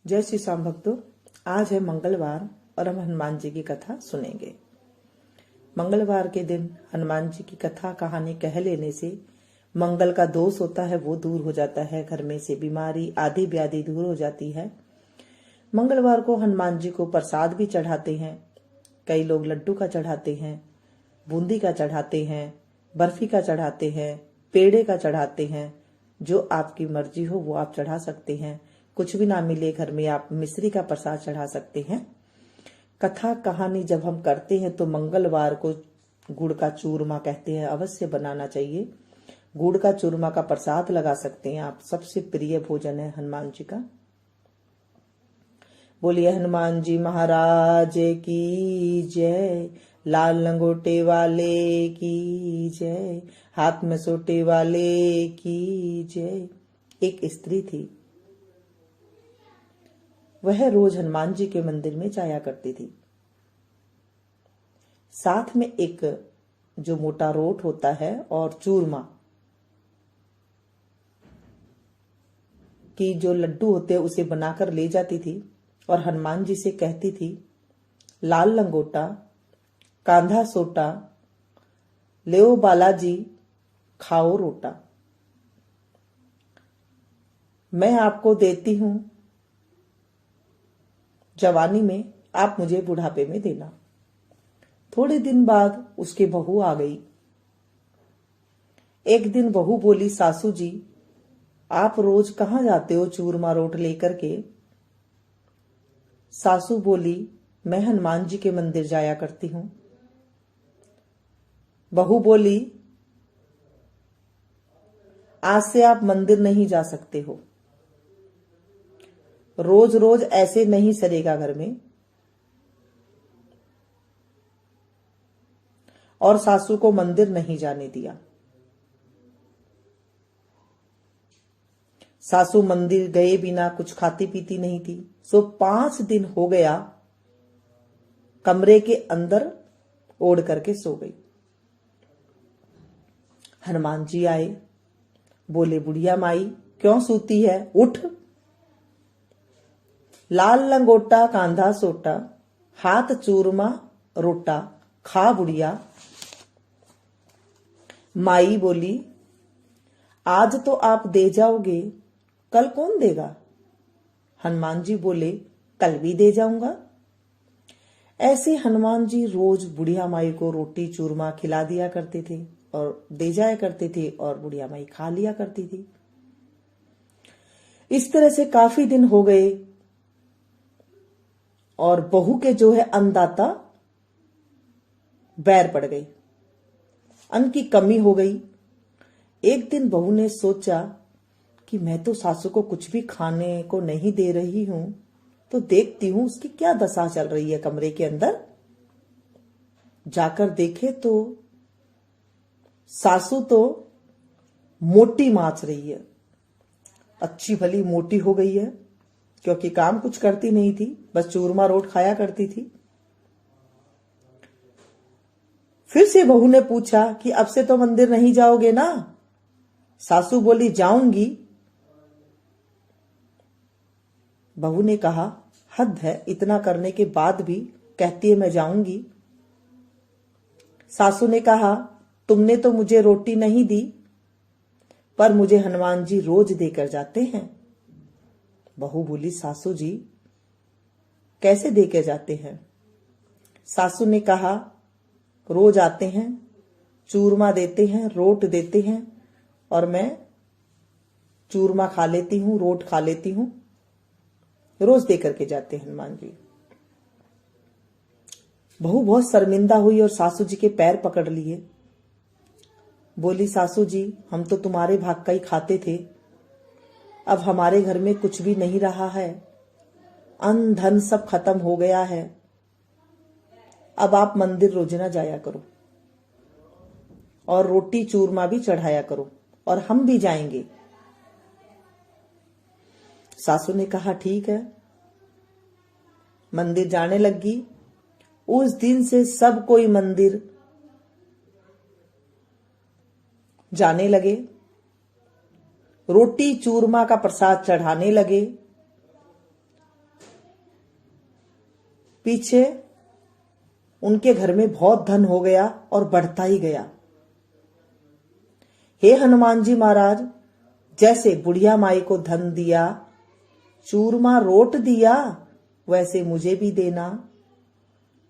जय श्री श्याम भक्तों, आज है मंगलवार और हम हनुमान जी की कथा सुनेंगे। मंगलवार के दिन हनुमान जी की कथा कहानी कह लेने से मंगल का दोष होता है वो दूर हो जाता है, घर में से बीमारी आदि व्याधि दूर हो जाती है। मंगलवार को हनुमान जी को प्रसाद भी चढ़ाते हैं। कई लोग लड्डू का चढ़ाते हैं, बूंदी का चढ़ाते हैं, बर्फी का चढ़ाते हैं, पेड़े का चढ़ाते हैं। जो आपकी मर्जी हो वो आप चढ़ा सकते हैं। कुछ भी ना मिले घर में आप मिश्री का प्रसाद चढ़ा सकते हैं। कथा कहानी जब हम करते हैं तो मंगलवार को गुड़ का चूरमा कहते हैं अवश्य बनाना चाहिए। गुड़ का चूरमा का प्रसाद लगा सकते हैं आप। सबसे प्रिय भोजन है हनुमान जी का। बोलिए हनुमान जी महाराज की जय। लाल लंगोटे वाले की जय, हाथ में सोटे वाले की जय। एक स्त्री थी, वह रोज हनुमान जी के मंदिर में जाया करती थी। साथ में एक जो मोटा रोट होता है और चूरमा की जो लड्डू होते हैं उसे बनाकर ले जाती थी और हनुमान जी से कहती थी, लाल लंगोटा कांधा सोटा लेओ बालाजी खाओ रोटा। मैं आपको देती हूं जवानी में, आप मुझे बुढ़ापे में देना। थोड़े दिन बाद उसकी बहू आ गई। एक दिन बहू बोली, सासू जी आप रोज कहां जाते हो चूरमा रोट लेकर के? सासू बोली, मैं हनुमान जी के मंदिर जाया करती हूं। बहू बोली, आज से आप मंदिर नहीं जा सकते हो। रोज रोज ऐसे नहीं सरेगा घर में। और सासू को मंदिर नहीं जाने दिया। सासू मंदिर गए बिना कुछ खाती पीती नहीं थी। सो 5 दिन हो गया कमरे के अंदर ओढ़ करके सो गई। हनुमान जी आए, बोले, बुढ़िया माई क्यों सूती है, उठ। लाल लंगोटा कांधा सोटा, हाथ चूरमा रोटा, खा बुढ़िया। माई बोली, आज तो आप दे जाओगे, कल कौन देगा? हनुमान जी बोले, कल भी दे जाऊंगा। ऐसे हनुमान जी रोज बुढ़िया माई को रोटी चूरमा खिला दिया करते थे और दे जाया करते थे और बुढ़िया माई खा लिया करती थी। इस तरह से काफी दिन हो गए और बहू के जो है अन्नदाता बैर पड़ गई, अन्न की कमी हो गई। एक दिन बहू ने सोचा कि मैं तो सासू को कुछ भी खाने को नहीं दे रही हूं, तो देखती हूं उसकी क्या दशा चल रही है कमरे के अंदर। जाकर देखे तो सासू तो मोटी माच रही है, अच्छी भली मोटी हो गई है, क्योंकि काम कुछ करती नहीं थी, बस चूरमा रोट खाया करती थी। फिर से बहू ने पूछा कि अब से तो मंदिर नहीं जाओगे ना? सासू बोली, जाऊंगी। बहू ने कहा, हद है, इतना करने के बाद भी कहती है मैं जाऊंगी। सासू ने कहा, तुमने तो मुझे रोटी नहीं दी, पर मुझे हनुमान जी रोज देकर जाते हैं। बहू बोली, सासू जी कैसे देकर जाते हैं? सासू ने कहा, रोज आते हैं, चूरमा देते हैं, रोट देते हैं और मैं चूरमा खा लेती हूं, रोट खा लेती हूं, रोज दे करके जाते हैं हनुमान जी। बहू बहुत शर्मिंदा हुई और सासू जी के पैर पकड़ लिए। बोली, सासू जी हम तो तुम्हारे भाग का ही खाते थे, अब हमारे घर में कुछ भी नहीं रहा है, अन्न धन सब खत्म हो गया है, अब आप मंदिर रोज ना जाया करो और रोटी चूरमा भी चढ़ाया करो और हम भी जाएंगे। सासू ने कहा, ठीक है। मंदिर जाने लगी। उस दिन से सब कोई मंदिर जाने लगे, रोटी चूरमा का प्रसाद चढ़ाने लगे। पीछे उनके घर में बहुत धन हो गया और बढ़ता ही गया। हे हनुमान जी महाराज, जैसे बुढ़िया माई को धन दिया, चूरमा रोट दिया, वैसे मुझे भी देना।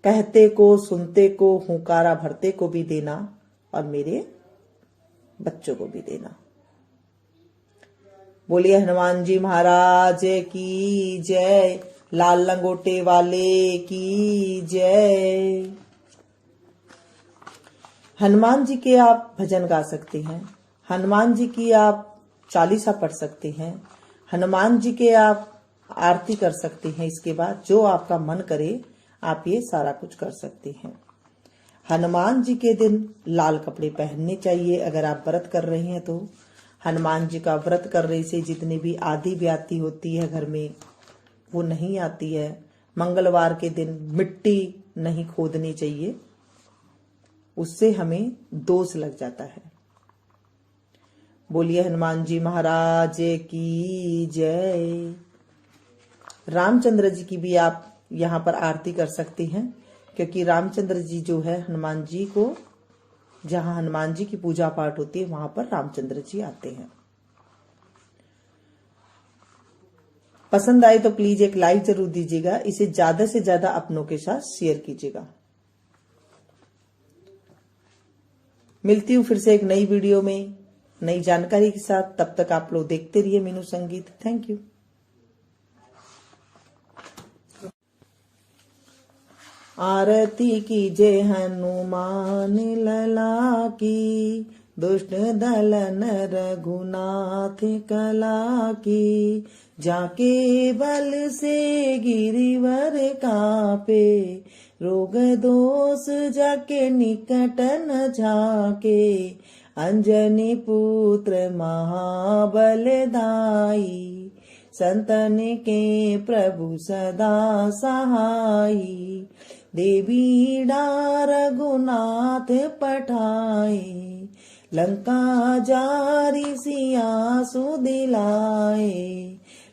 कहते को, सुनते को, हुंकारा भरते को भी देना और मेरे बच्चों को भी देना। बोलिए हनुमान जी महाराज की जय, लाल लंगोटे वाले की जय। हनुमान जी के आप भजन गा सकते हैं, हनुमान जी की आप चालीसा पढ़ सकते हैं, हनुमान जी के आप आरती कर सकते हैं। इसके बाद जो आपका मन करे आप ये सारा कुछ कर सकते हैं। हनुमान जी के दिन लाल कपड़े पहनने चाहिए अगर आप व्रत कर रहे हैं तो। हनुमान जी का व्रत करने से जितनी भी आधी व्याधि होती है घर में वो नहीं आती है। मंगलवार के दिन मिट्टी नहीं खोदनी चाहिए, उससे हमें दोष लग जाता है। बोलिए हनुमान जी महाराज की जय। रामचंद्र जी की भी आप यहाँ पर आरती कर सकते हैं, क्योंकि रामचंद्र जी जो है हनुमान जी को, जहाँ हनुमान जी की पूजा पाठ होती है वहां पर रामचंद्र जी आते हैं। पसंद आए तो प्लीज एक लाइक जरूर दीजिएगा, इसे ज्यादा से ज्यादा अपनों के साथ शेयर कीजिएगा। मिलती हूँ फिर से एक नई वीडियो में नई जानकारी के साथ। तब तक आप लोग देखते रहिए मीनू संगीत। Thank you. आरती कीजे हनुमान लला की, दुष्ट दलन रघुनाथ कला की। जाके बल से गिरिवर कापे, रोग दोष जाके निकट न झाके। अंजनी पुत्र महाबल दाई, संतन के प्रभु सदा सहाई। देवी डार रघुनाथ पठाए, लंका जारी सिया सुदिलाए।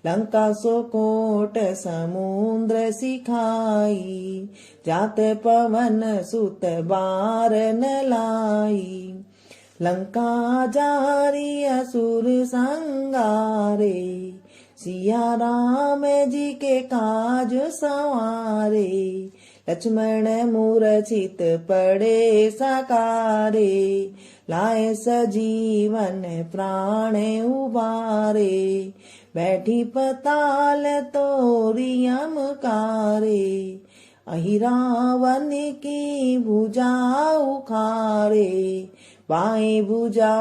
लंका सो कोट समुद्र सिखाई, जात पवन सुत बार न लाई। लंका जारी असुर संगारे, सिया राम जी के काज सवारे। लक्ष्मण मूर्छित पड़े सकारे, लाए सजीवन प्राण उबारे। बैठी पताल तोरी यमकारे, अहि रावण की भुजा उखाड़े। बाएं भुजा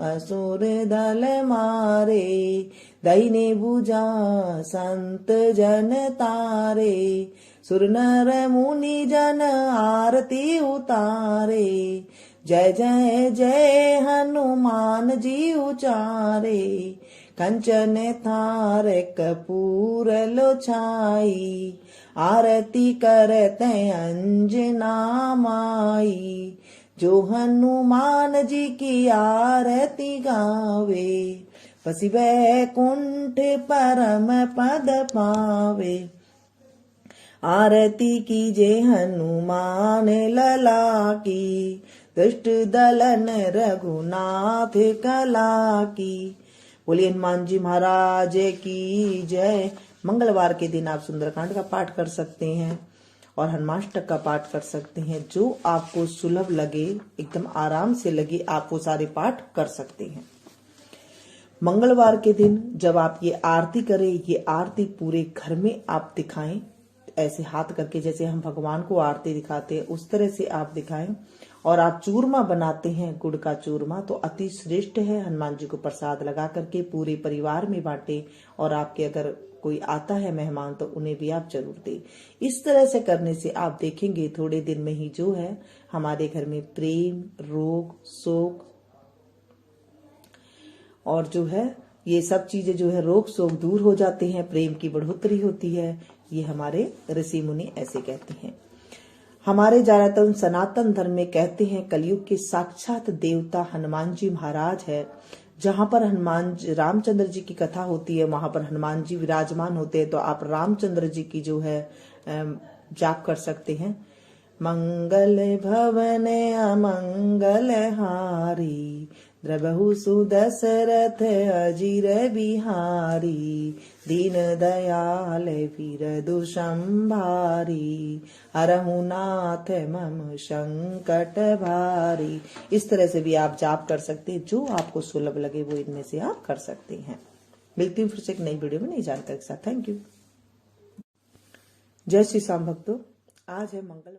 असुर दल मारे, दाहिने भुजा संत जन तारे। सुर नर मुनि जन आरती उतारे, जय जय जय हनुमान जी उचारे। कंचन थार कपूर लो छाई, आरती करते अंजना माई। जो हनुमान जी की आरती गावे, पसी वैकुंठ परम पद पावे। आरती कीजे हनुमान लला की, दुष्ट दलन रघुनाथ कला की। बोलिए हनुमान जी महाराज की जय। मंगलवार के दिन आप सुंदरकांड का पाठ कर सकते हैं और हनुमाष्टक का पाठ कर सकते हैं। जो आपको सुलभ लगे, एकदम आराम से लगे, आप वो सारे पाठ कर सकते हैं। मंगलवार के दिन जब आप ये आरती करें, ये आरती पूरे घर में आप दिखाएं, ऐसे हाथ करके जैसे हम भगवान को आरती दिखाते हैं उस तरह से आप दिखाएं। और आप चूरमा बनाते हैं, गुड़ का चूरमा, तो अति श्रेष्ठ है। हनुमान जी को प्रसाद लगा करके पूरे परिवार में बांटे, और आपके अगर कोई आता है मेहमान तो उन्हें भी आप जरूर दें। इस तरह से करने से आप देखेंगे थोड़े दिन में ही जो है हमारे घर में प्रेम, रोग, शोक और जो है ये सब चीजें जो है रोग शोक दूर हो जाते हैं, प्रेम की बढ़ोतरी होती है। ये हमारे ऋषि मुनि ऐसे कहते हैं। हमारे ज्यादातर सनातन धर्म में कहते हैं कलयुग के साक्षात देवता हनुमान जी महाराज है। जहां पर रामचंद्र जी की कथा होती है वहां पर हनुमान जी विराजमान होते हैं। तो आप रामचंद्र जी की जो है जाप कर सकते हैं। मंगल भवन अमंगल हारी, द्रबहु सुदशरथ अजिर बिहारी, दीन दयाल विरदु संभारी, हरहु नाथ मम संकट भारी। इस तरह से भी आप जाप कर सकते हैं, जो आपको सुलभ लगे वो इनमें से आप कर सकते हैं। मिलती हूँ फिर से एक नई वीडियो में नई जानकारी के साथ। Thank you. जय श्री श्याम भक्तों, आज है मंगल।